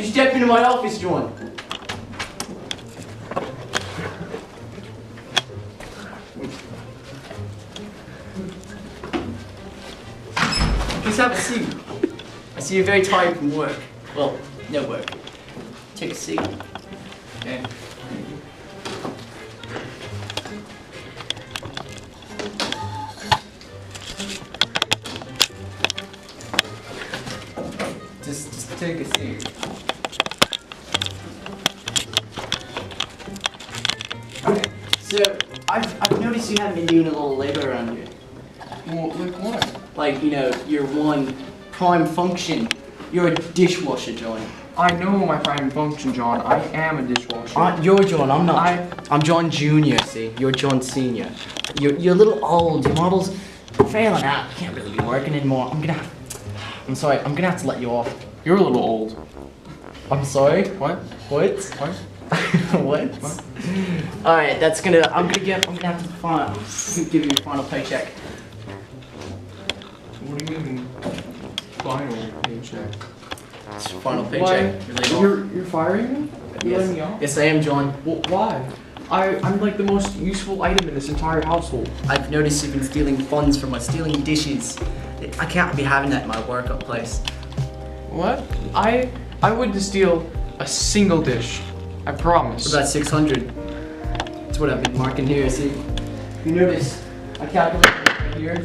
You step into my office, John. Just have a seat. I see you're very tired from work. Well, no work. Take a seat. Okay. Just take a seat. Okay. So I've noticed you haven't been doing a little labor around here. Well, like what? Like, you know, your one prime function. You're a dishwasher, John. I know my prime function, John. I am a dishwasher. You're John, I'm not. I'm John Jr., see? You're John Sr. You're a little old. Your model's failing out. You can't really be working anymore. I'm gonna have to let you off. You're a little old. I'm sorry? What? What? What? What? What? Alright, I'm gonna have to give you a final paycheck. What do you mean? Final paycheck. It's your final paycheck. You're firing me? You're letting me off? Yes, I am, John. Well, why? I'm like the most useful item in this entire household. I've noticed you've been stealing funds from us, stealing dishes. I can't be having that in my workplace. What? I wouldn't steal a single dish. I promise. What about 600? That's what I've been marking here, see? You notice, I calculated it right here.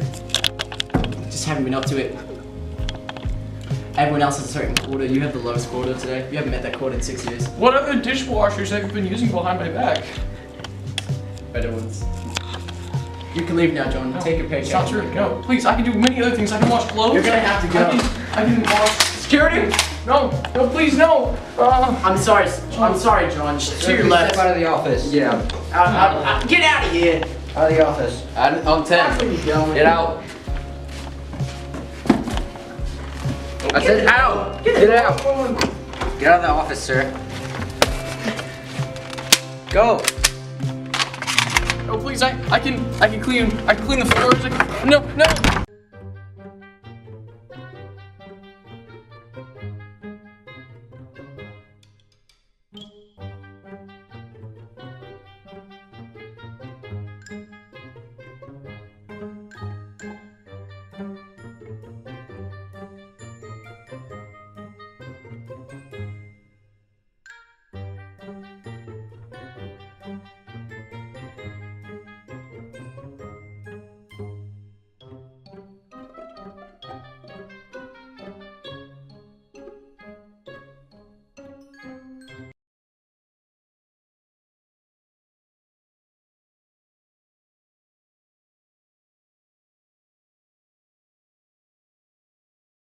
Just haven't been up to it. Everyone else has a certain quota. You have the lowest quota today. You haven't met that quota in 6 years. What other dishwashers have you been using behind my back? Better ones. You can leave now, John. No, Take your paycheck. it's not true. No, please. I can do many other things. I can wash clothes. You're gonna have to go. I can wash. Security! No, please, no. I'm sorry, John. To your left. Step out of the office. Yeah. Get out of here. Out of the office. On 10. Where you going? Get out. I said out. Get out. Get out of the office, sir. Go. Oh, please, I can clean the floors. No.